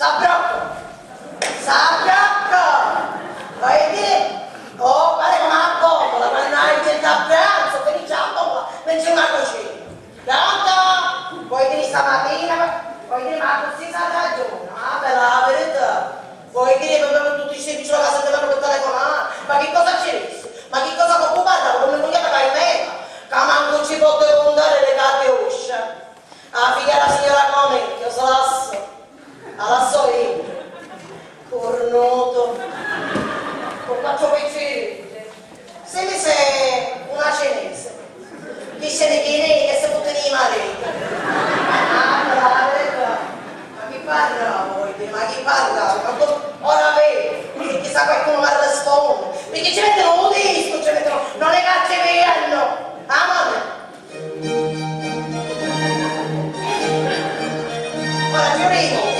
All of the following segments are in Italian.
S'abbrocco! Vai dire, oh, pare come una bombola, quando hai gente a pranzo, finisce la bombola, mentre una cucina. Pronto? Vuoi dire stamattina, vuoi dire, ma così sa ragione, ah, bella la verità. Vuoi dire che abbiamo tutti i servizi alla casa devono per telefonare, ma che cosa c'è messo? Ma che cosa può occupare? Come non chiama che in meta? Che manco ci può contare le carte usce. La figlia della signora Comecchio, se la so io. Cornuto, con quattro piccini. Se mi sei una cinese, chi se ne viene che si può tenere i mariti. Ah, ma chi parla vuoi dire? Ma chi parla? Ora vedi, che chissà qualcuno mi risponde. Perché ci mettono un disco, ci mettono, non le cacce vieranno. Ah, madre. Ora, Fiorino.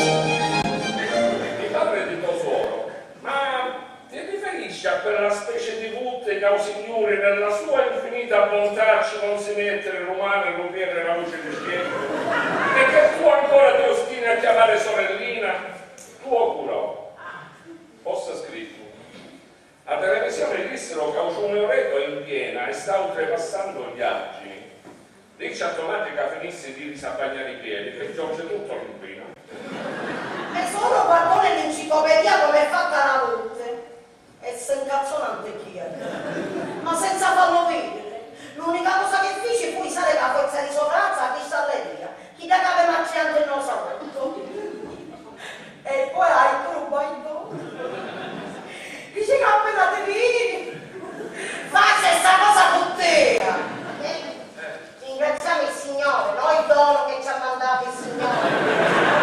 A quella specie di butte che o Signore nella sua infinita bontà ci consigliere romano e rubiere la luce del cielo e che tu ancora ti ostini a chiamare sorellina tuo curò possa scritto a televisione dissero che un euretto è in piena e sta oltrepassando gli argini dice automatica finissi di risabagnare i piedi che giunge tutto l'inquino e solo guardò nell'enciclopedia come è fatta la luce e si incazzonante chi è, ma senza farlo vedere. L'unica cosa che fece fu usare la forza di sopranza a chi sta via, chi da cave marciando il nosaurio. E poi hai il rubaito. Dice che appena te vieni, faccia questa cosa con te. Ringraziamo il Signore, non il dono che ci ha mandato il Signore.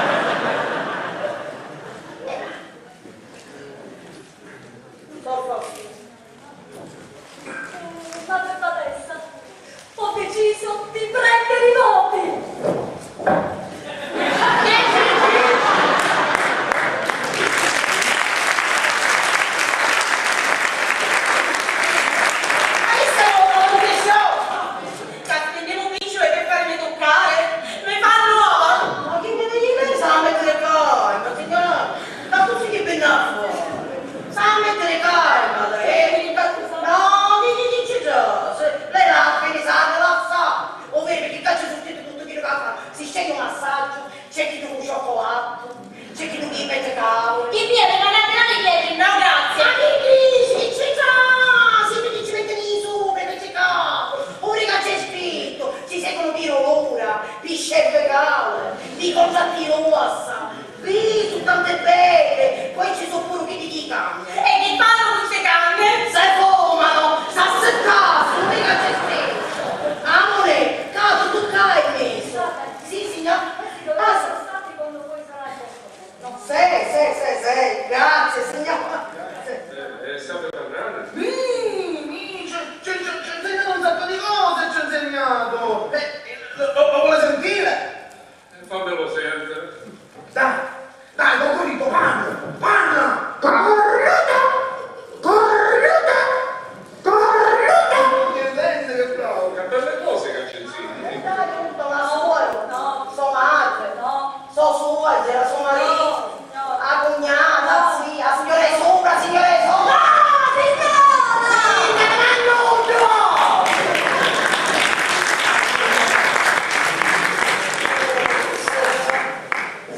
Madre Badessa, ho deciso di prendere i voti!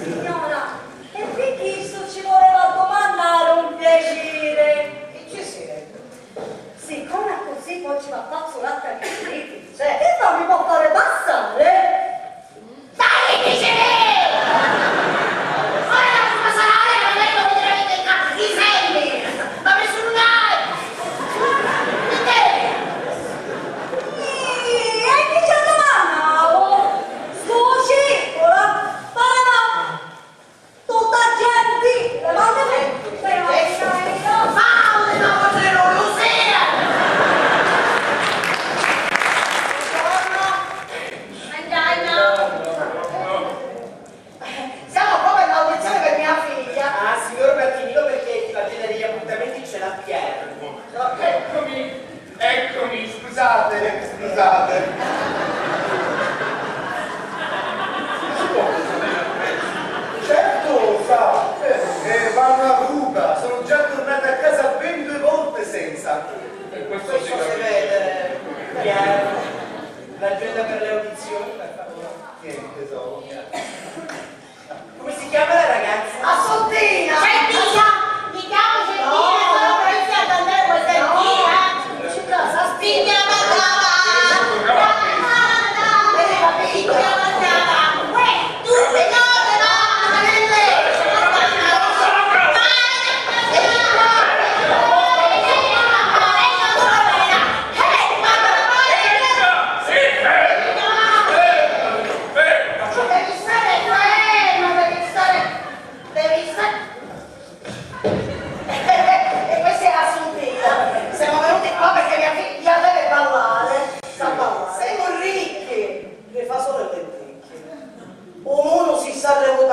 Signora,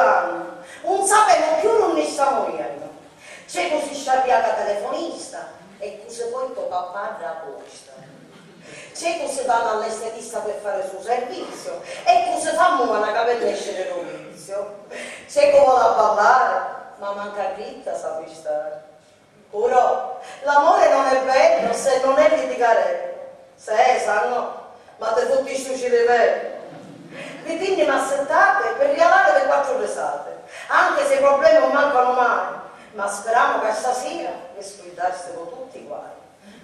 danno, non sappiamo più non ne stiamo morendo. C'è così sciarriata telefonista e così poi tocca a padre a posta. C'è così vanno all'estetista per fare il suo servizio e così fanno una capellesce del novizio. C'è come da ballare, ma manca dritta sappi stare. Ora, l'amore non è bello se non è litigare. Se, sanno, ma te tutti stucci di me. Quindi mi assettate per rialare le 4 risate, anche se i problemi non mancano mai, ma speriamo che stasera vi scuidassero tutti uguali.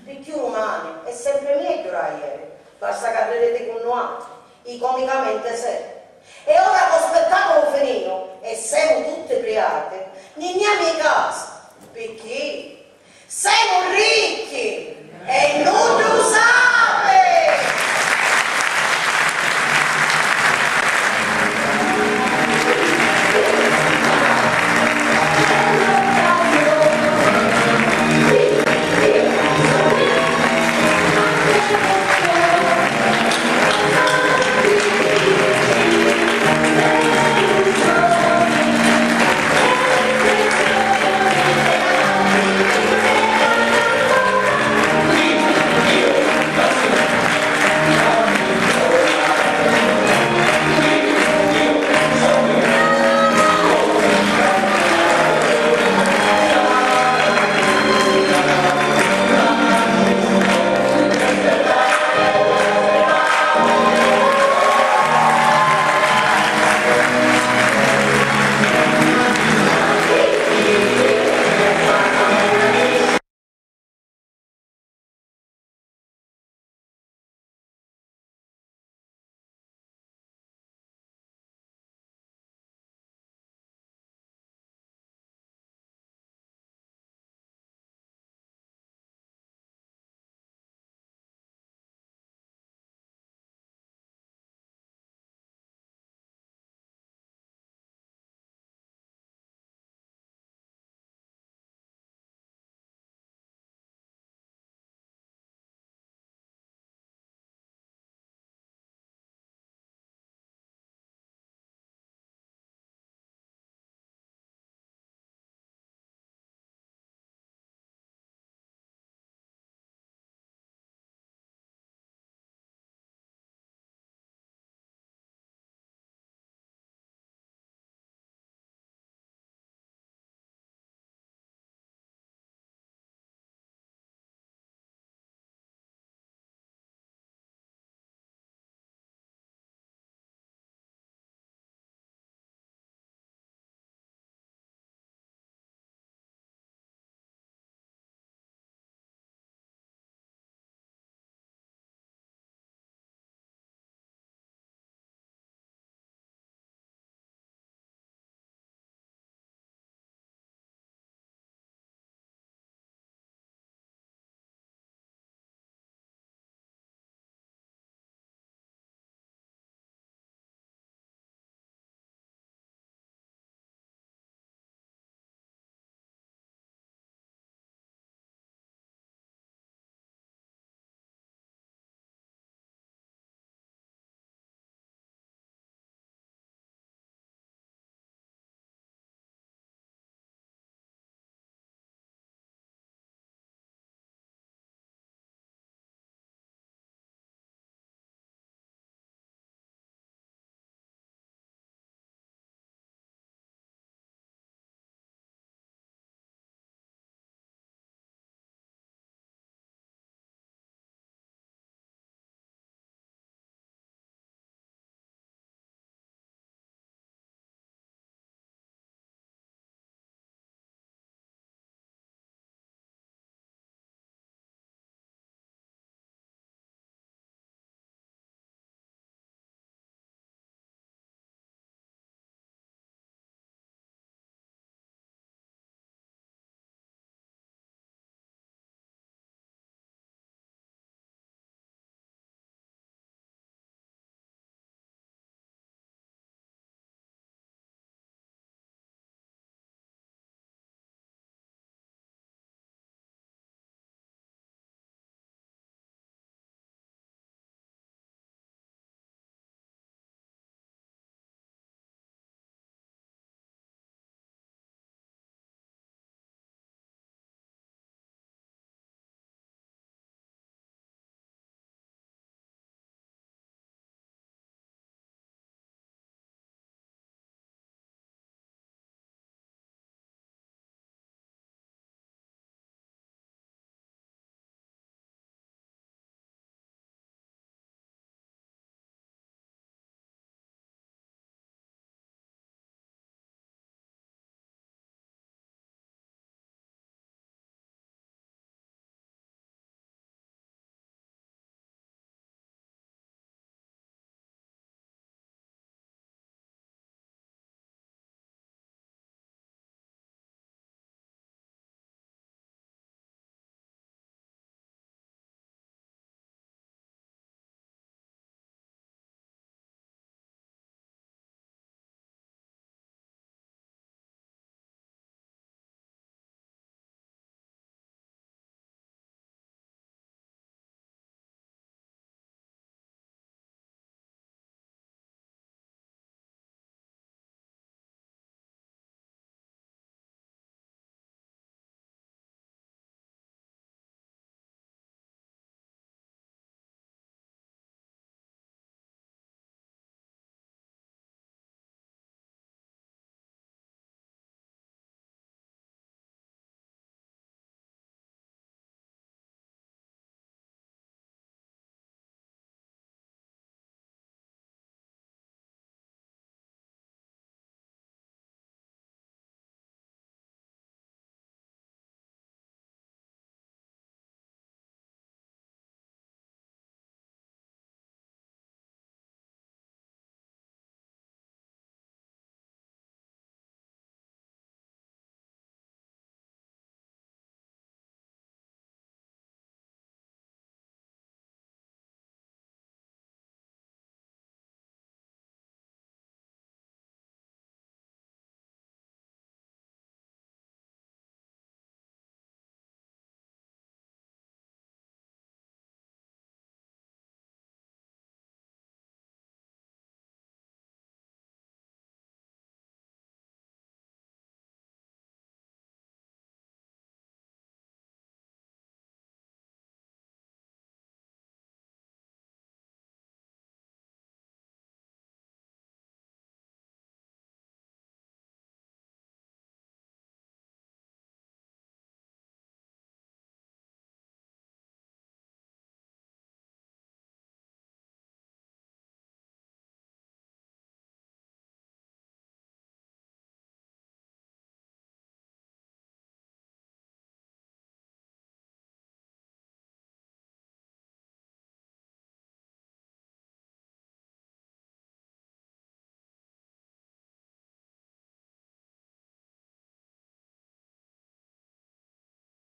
Di più umani è sempre meglio da ieri, basta che avrete con noi, i comicamente sei. E ora che lo spettacolo finito e siamo tutte priate, andiamo in casa, perché siamo ricchi e non